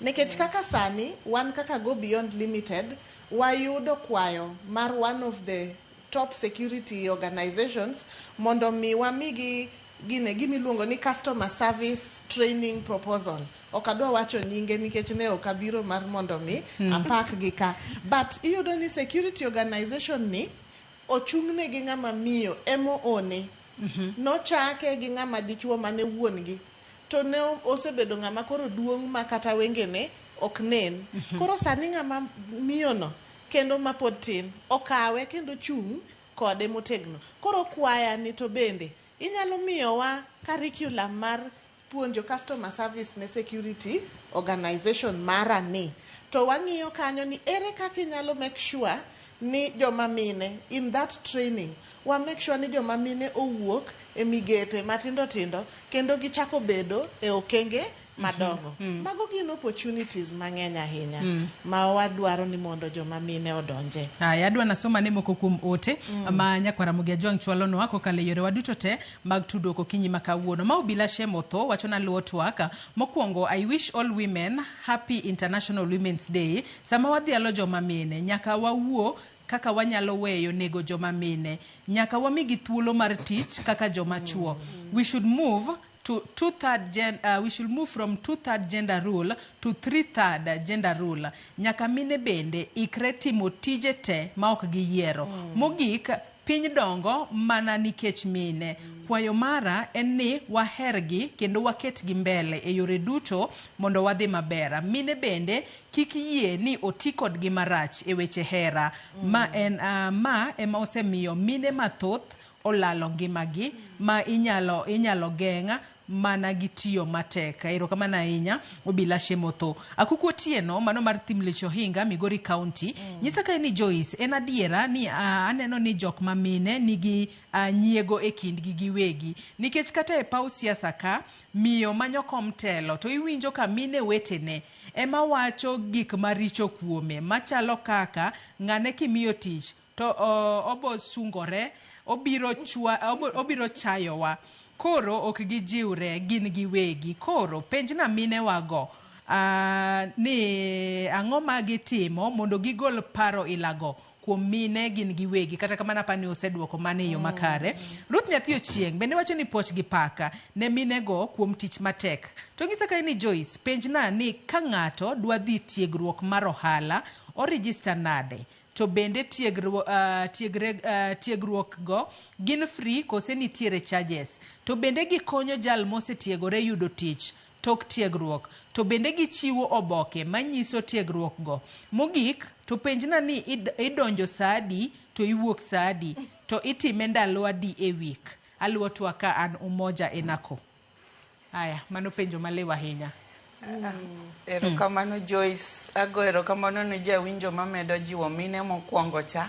Nikech kaka sani wan kaka Go Beyond Limited wayudo kwayo mar one of the top security organizations mondo mi wamigi gimiluongo ni customer service training proposal. Okadwa wacho nyinge nikech ne okabiro mar mondo mi apak gi ka. But iyudo ni security organization ni ochung'ne gi ng'ama miyo emo one. No chake gi ng'ama dichuo mane wuon gi. To ne osebedo ng'ama koro duong' ma kata wengene ok nen. Koro sani ng'ama miyo no kendo ma pod tin okawe kendo chung' kode motegno. Koro kwaya ni to bende inyalo miyowa curriculum mar puonjo customer service ne security organization mara ni. To wang'iyo kanyo ni ere kaka inyalo make sure ni joma mine in that training wa make sure ni joma mine owuok e migepe matindo tindo kendo gichako bedo e okenge madongo. Mago gin opportunities mang'eny ahinya ma wadwaro ni mondo joma mine odonje. Adwa nasoma ne moko kuom ote ma nyakwara Mugia Jwang chwalo no ako kale yore waduto te mag tudoko kinyi makawuono. Ma obila Shemotho wacho na luo twaka mokwongo, I wish all women happy International Women's Day. Sama wadhialo joma mine nyaka wawuo kaka wanyalo weyo nego joma mine, nyaka wamigi thuolo mar tich kaka joma chuo. We should move to we should move from 2/3 gender rule to 3/3 gender rule. Nyaka mine bende ikre timo tije te ma ok giyiero. Mogik, piny dongo mana nikech mine. Kwayo mara en ni wahergi kendo waketgi mbele e yore duto mondo wadhi mabera. Mine bende kik yie ni oti kodgi marach e weche hera. Ma ema osemiyo mine mathoth olalo ngimagi ma inyalo geng'a mana gitiyo matek. Erokamano ahinya obila Shemotho. Akuku Otieno mano mar Thimlich Ohinga, Migori County, nyisa ka ni Joyce en adiera ni aneno ni jok ma mine nigi nyiego e kindgi giwegi. Nikech kata e paw siasa ka miyo manyo kom telo to iwinjo ka mine wetene ema wacho gik maricho kuome machalo kaka ng'ane kimiyo tich to obo sungore, obiro chayowa. Koro ok gijiwre gin giwegi. Koro penjna mine wago ni ang'o ma gitimo mondo gigol paro ilago kuom mine gin giwegi. Kata kamana pani oseduoko mane yo makare. Ruth Nyathi Ochieng bende wacho ni poch gi paka ne mine go kuom tich matek. To ngisa ka ni Joyce, penjna ni ka ng'ato dwa dhi tiegruok mar ohala o register nade? To bende tiegruok go gin free kose nitiere charges? To bende gikonyo jal mosetiegore yudo tich tok tiegruok? To bende gichiwo oboke manyiso tiegruok go? Mogik, to penjna ni idonjo saadi to iwuok saadi to itime ndalo adi e week? Aluo twaka an Umoja Enako. Aya, mano penjo malewa ahinya. Erokamano Joyce, ago erokamano ni jawinjo mamedo jiwo mine mokwongo cha.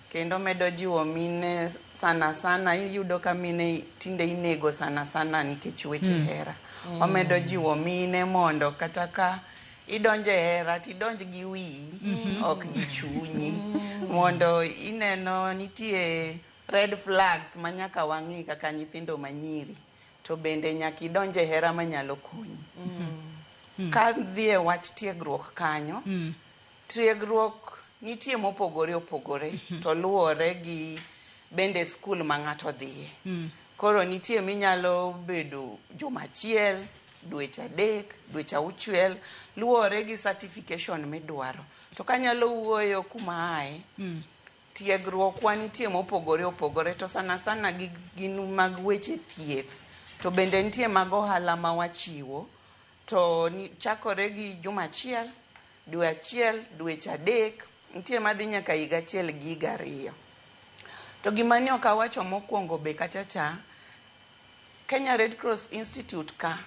Kendo medo jiwo mine sana iyudo ka mine tinde inego sana nikech weche hera. Omedo jiwo mine mondo kata ka idonje hera tidonj gi wiyi ok gi chunyi. Mondo ineno nitie red flags manyaka wang'i kaka nyithindo manyiri. To bende nyaka idonje hera manyalo konyi. Ka dhie wach tiegruok kanyo, tiegruok nitie mopogore opogore to luwore gi bende skul ma ng'ato dhiye. Koro nitie minyalo bedo juma achiel, dweche 3, dweche 6, luwore gi certification midwaro. To kanyalo wuoyo kuma ae, tiegruok wa nitie mopogore opogore, to sana gin mag weche thieth. To bende nitie mag ohala ma wachiwo. To chakore gi juma achiel, dwe achiel, dweche 3, nitie madhi nyaka higa achiel gi higa 2. To gima ne ok awacho mokwongo be kachacha, Kenya Red Cross Institute ka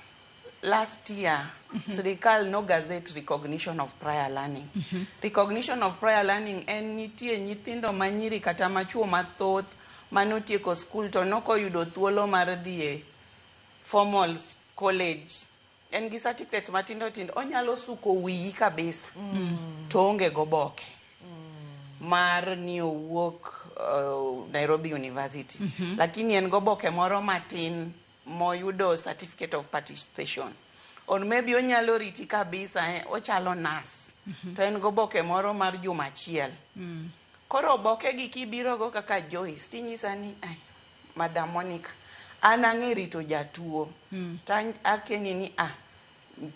last year sirikal no gazette recognition of prior learning. Recognition of prior learning en nitie nyithindo manyiri kata machuo mathoth manotieko skul to noko yudo thuolo mar dhie formal college. En gi certificate matindo tindo, onyalo suko wiyi kabisa to onge goboke mar ni owuok Nairobi University. Lakini en goboke moro matin moyudo certificate of participation. On maybe onyalo riti kabisa, ochalo nas. To en goboke moro mar juma achiel. Koro oboke gi kibiro go kaka Joyce, tinyisa ni, Madam Monica, an ang'e rito jatuo. Akeni ni,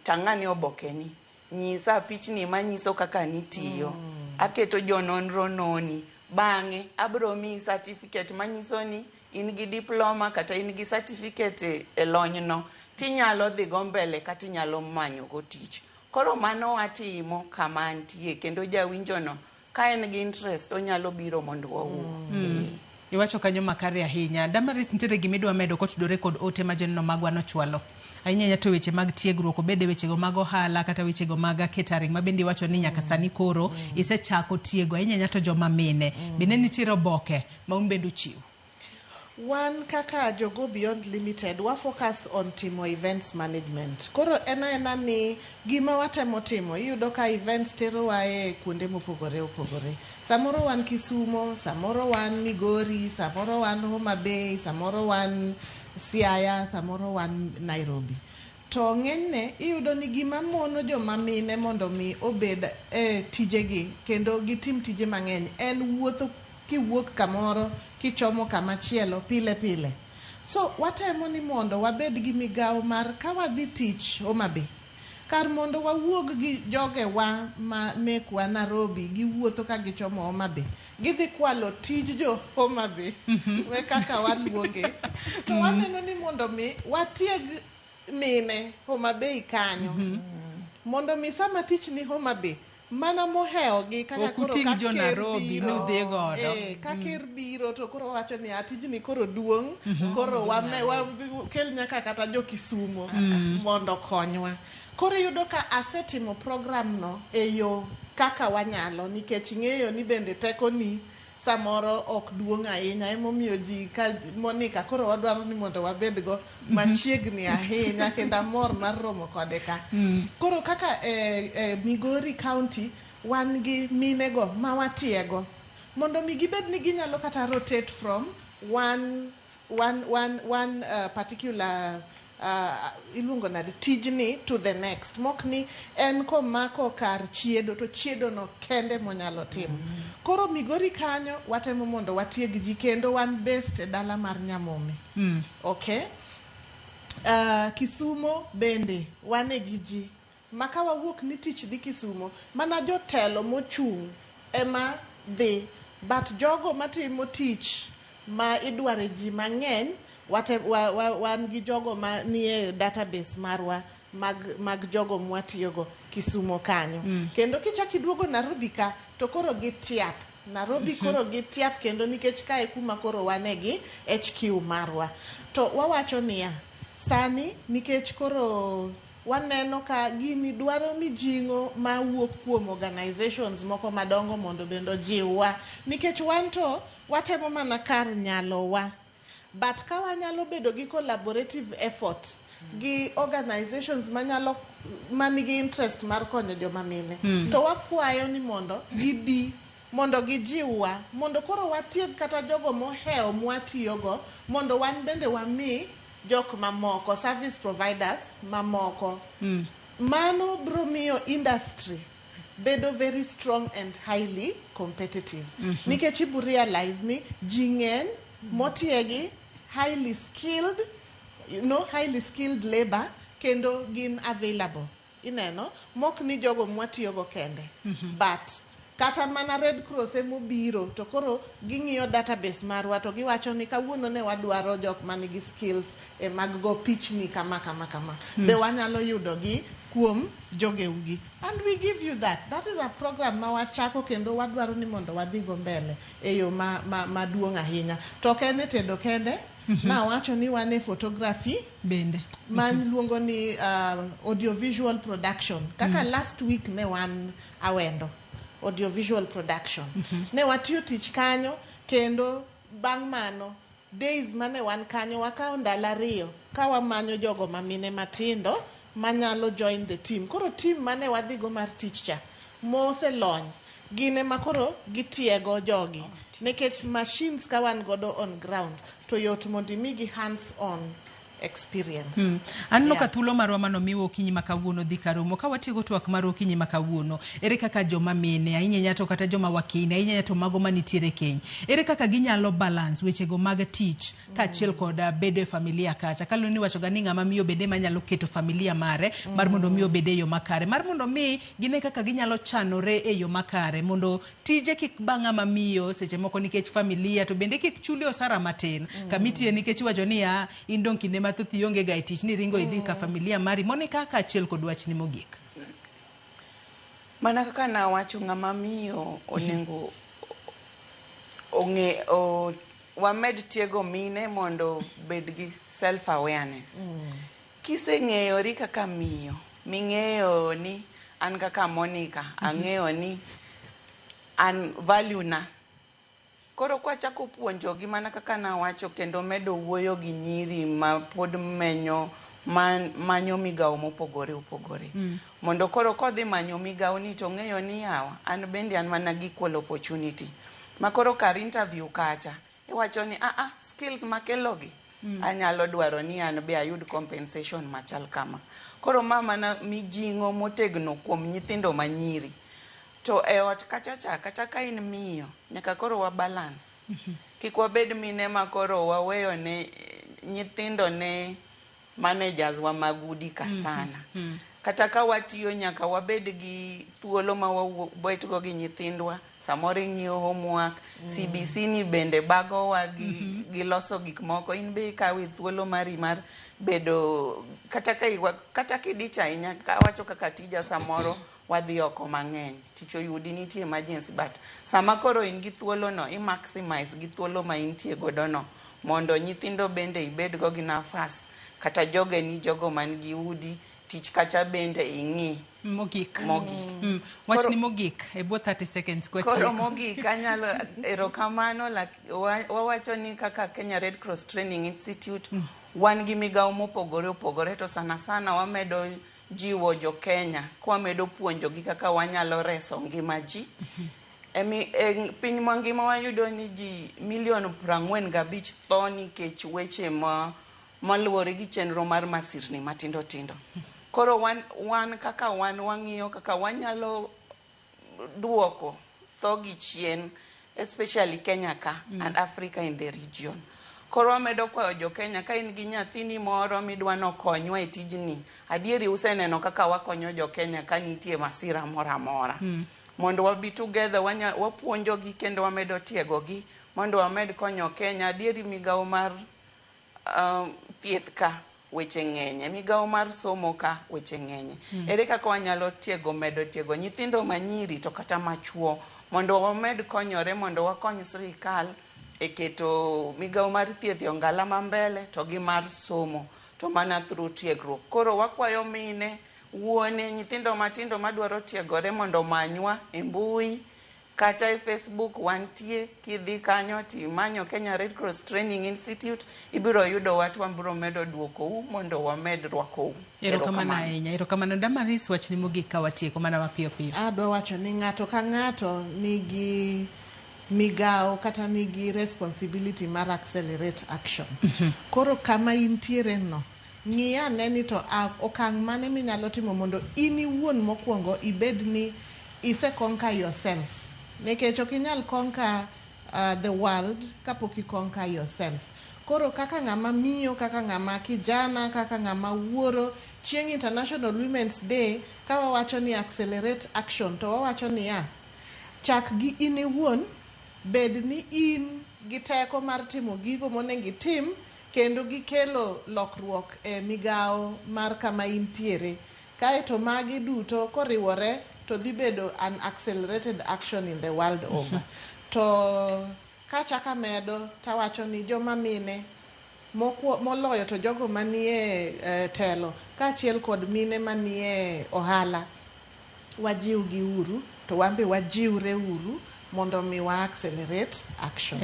tang'ani oboke ni. Nyisa pichni manyiso kaka nitiyo. Aketo jononro noni. Bang'e, abro mi certificate manyiso ni in gi diploma kata in gi certificate e lony no. Tinyalo dhi go mbele kata inyalo manyo go tich. Koro mano watimo kama antie, kendo jawinjo no ka en gi interest onyalo biro mondo wawuo. Iwacho kanyo makare ahinya. Damaris, nitiere gimidwa medo kotudore kod ote ma jonno magwa no chwalo. Ahinya to weche mag tiegruok, obede weche go mag ohala kata weche go mag catering, ma bende iwacho ni nyaka sani koro isechako tiego. Ahinya to joma mine bende nitiere oboke ma umbendo chiwo. Wan kaka Jogo Beyond Limited wa focus on timo events management. Koro ena ni gima watemo timo, iyudo ka events tero wae kuonde mopogore opogore. Samoro wan Kisumo, samoro wan Migori, samoro wan Homa Bay, samoro wan Siaya, samoro wan Nairobi. To ng'enyne iyudo ni gima mono joma mine mondo mi obed tijegi kendo gitim tije mang'eny en wuotho kiwuok kamoro kichomo kamachielo pile pile. So watemo ni mondo wabed gi migawo mar ka wadhi tich Homa Bay, kar mondo wawuog gi joge wa ma mekwa Nairobi giwuotho ka gichomo Homa Bay, gidhi kwalo tij jo Homa Bay we kaka waluonge. To waneno ni mondo mi watieg mine Homa Bay kanyo, mondo mi sama tich ni Homa Bay mana moheo gi kaka koro ka jo Nairobi nudhi godo. Ka ker biro to koro wacho ni atijni koro duong', koro wa kel nyaka kata jo Kisumo mondo konywa. Koro yudo ka asetimo program no e yo kaka wanyalo, nikech ng'eyo ni bende teko ni samoro ok duong' ahinya, emomiyo ji ka Monica koro wadwaro ni mondo wabed go machiegni ahinya kendo mor mar romo kode ka. Koro kaka Migori County wan gi mine go ma watiego mondo mi gibed ni ginyalo kata rotate from one particular iluongo nade tijni to the next. Mokni en komako kar chiedo to chiedo no kende monyalo timo. Koro Migori kanyo watemo mondo watieg ji kendo wan based e dala mar Nyamome. Okay. Kisumo bende wane gi ji. Maka wawuok ni tich dhi Kisumo, mana jotelo mochung' ema dhi, but jogo matimo tich ma idware ji mang'eny wan gi jogo ma nie database marwa mag jogo mwatiyogo Kisumo kanyo. Kendo kichaki duogo Nairobi ka to koro gitiap. Nairobi koro gitiap kendo nikech kae kuma koro wanegi HQ marwa. To wawacho niya, sani nikech koro waneno ka gini dwaro mijing'o ma wuok kuom organizations moko madongo mondo bendo jiwa, nikech wanto watemo mana kar nyalowa. But ka wanyalo bedo gi collaborative effort gi organizations manigi interest mar konyo joma mine, to wakwayo ni mondo gibi mondo gijiwa, mondo koro watieg kata jogo moheo mwatiyogo, mondo wan bende wami jok mamoko, service providers mamoko. Mano bro miyo industry bedo very strong and highly competitive. Nikech ibu realize ni jingen motiegi highly skilled, highly skilled labor kendo gin available. Ineno, mok ni jogo mwatiyogo kende. But kata mana Red Cross emobiro to koro ging'iyo database marwa to giwacho ni kawuono ne wadwaro jok manigi skills mag go pichni kama. Be wanyalo yudo gi kuom jogeugi. And we give you that. That is a program ma wachako kendo wadwaro ni mondo wadhigo mbele e yo maduong' ahinya. To kende tedo kende, na wacho ni wane photography bende man luongo ni audiovisual production. Kaka last week ne wan Awendo audiovisual production. Ne watiyo tich kanyo kendo bang' mano days mane wan kanyo wakao ndalo 2 ka wamanyo jogo mamine matindo manyalo join the team. Koro team mane wadhigo mar tich cha mose lony gine makoro gitiego jogi nekech machines ka wan godo on ground to yot mondo migi hands on experience. Anno ka thuolo marwa mano miwo okinyi makawuono dhi karomo ka watigo twak mar okinyi makawuono. Ere kaka joma mine ahinya nyato kata joma wakine ahinya nyato mago manitiere keny. Ere kaka ginyalo balance wechego mag tich kaachiel koda bedo e familia kacha. Kaloni ni wacho ga ni ng'ama miyo bende manyalo keto familia mare mar mondo miyo bede yo makare. Mar mondo mi gine kaka ginyalo chanore e yo makare mondo tije kik bang'a mamiyo seche moko nikech familia to bende kik chuli osara matin. Kamitie nikech wacho ni indong kinde mathoth ionge ga tich ni ringo idhi ka familia mari. Monica kaachiel kod wachni mogik. Mana kaka na wacho ng'ama miyo onengo wamed tiego mine mondo bed gi self awareness. Kiseng'eyori kaka miyo, ming'eyo ni an kaka Monica, ang'eyo ni an value na. Koro kwa chako puonjo gi mana kaka na wacho kendo medo wuoyo gi nyiri ma pod menyo manyo migao mopogore opogore. Mondo koro kodhi manyo migao ni to ng'eyo ni yawa an bende an mana gi equal opportunity. Ma koro kar interview kacha iwacho ni skills makelogi anyalo dwaro ni an be ayud compensation machal kama. Koro mama na mijingo motegno kuom nyithindo manyiri. To eot kachacha kata ka in miyo nyaka koro wa balance. Kik wabed mine ma koro waweyo ne nyithindo ne managers wa magudi ka sana. Kata ka watiyo nyaka wabed gi thuolo ma wabetgo gi nyithindwa. Samoro ng'iyo homework, CBC ni bende bago wa gi loso gik moko. In be ikawi thuolo mari mar bedo kata kidicha ahinya ka wacho kaka tija samoro wadhi oko mang'eny. Tich oyudi nitie emergency but sama koro in gi thuolo no i maximize gi thuolo ma intie godo no mondo nyithindo bende ibedgo gi nafas kata jogo man gi udi tich kacha bende ing'i mogik. Wachni mogik e bo 30 seconds kwa koro mogik anyalo erokamano wawacho ni kaka Kenya Red Cross Training Institute wan gi migao mopogore opogore to sana wamedo jiwo jo Kenya kwa medo puonjo gi kaka wanyalo reso ngima ji. Piny mangima wayudo ni ji 45,000,000 tho nikech weche maluwore gi chenro mar masirni matindo tindo. Koro wan kaka wang'iyo kaka wanyalo duoko tho gi chien, especially Kenya ka and Africa in the region. Koro wamedo kwayo jo Kenya ka in gi nyathini moro midwano konywa e tijni. Adieri useneno kaka wakonyo jo Kenya ka nitie masira moro amora. Mondo wabi together wapuonjo gi kendo wamedo tiego gi mondo wamed konyo Kenya. Adieri migao mar thieth ka weche ng'enye, migao mar somo ka weche ng'enye. Ere kaka wanyalo medo tiego nyithindo manyiri to kata machuo mondo wamed konyore mondo wakony sirikal e keto migao mar thieth ongala mambele to gi mar somo to mana through tiegruok. Koro wakwayo mine wuone nyithindo matindo madwaro tiegore mondo manywa e mbui kata e Facebook wantie kidhi kanyo timanyo Kenya Red Cross Training Institute ibiro yudo watu ambiro medo duoko mondo wamed rwako. Erokamano ahinya. Erokamano Damaris wachni mogik ka watieko mana mapiyo piyo. Adwa wacho ni ng'ato ka ng'ato nigi migao kata nigi responsibility mar accelerate action. Koro kama intiere no ng'iya ne ni to okang' mane minyalo timo mondo ini wuon mokwongo ibed ni ise conquer yourself. Nikech ok inyal conquer the world kapok i conquer yourself. Koro kaka ng'ama miyo, kaka ng'ama kijana, kaka ng'ama wuoro, chieng' International Women's Day, ka wawacho ni accelerate action, to wawacho ni chak gi in iwuon, bed ni in gi teko mar timo gigo monego itim, kendo gikelo lokruok e migao mar kama intiere. Kaeto magi duto koriwore to dhi bedo an accelerated action in the world over. To kachaka medo tawacho ni joma mine moloyo to jogo manie telo kaachiel kod mine manie ohala, wajiw gi uru to wambe wajiwre uru mondo mi wa accelerate action.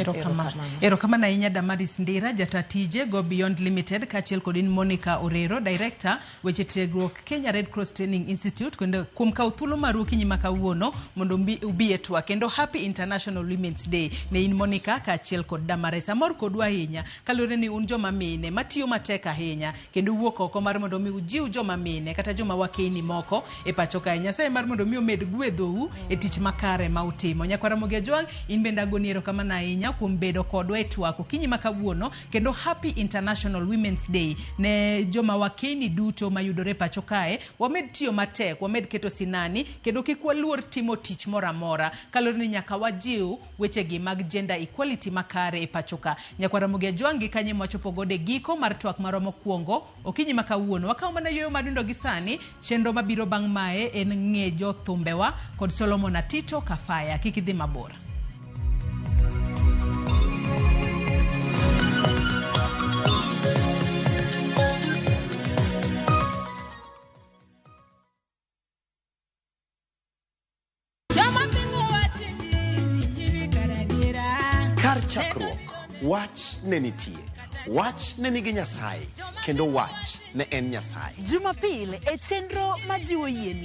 Erokamano ahinya Damaris Ndira, jatatije Go Beyond Limited, kaachiel kod Monica Orero, Director weche tiegruok Kenya Red Cross Training Institute, kendo kuom kawo thuolo mar okinyi ma kawuono mondo ubi e twak. Kendo Happy International Women's Day ne in Monica kaachiel kod Damaris. Amor kodwa ahinya kalure ni un joma mine matiyo matek ahinya kendo wuok oko mar mondo mi ujiw joma mine kata joma wakeni moko e pacho kae. Nyasaye mar mondo mi omed gwedhou e tich makare ma utimo. Ramogi Ajwang, in bende agoni erokamano ahinya kuom bedo kodwa e twak okinyi ma kawuono, kendo Happy International Women's Day ne joma wakeni duto mayudore pacho kae. Wamed tiyo matek, wamed keto sinani, kendo kik waluor timo tich moro amora kalore ni nyaka wajiw wechegi mag gender equality makare e pacho ka. Ramogi Ajwang gi kanye mwachopo gode giko mar twak marwa mokwongo okinyi ma kawuono. Wakaw mana yweyo madundo gi sani, chenro mabiro bang' mae en ng'ejo thumbewa kod Solomon Atito Kafaya. Kik idhi mabor. Kar chakruok, wach ne nitie. Wach ne nigi Nyasaye, kendo wach ne en Nyasaye. Jumapil e chenro majiwo yie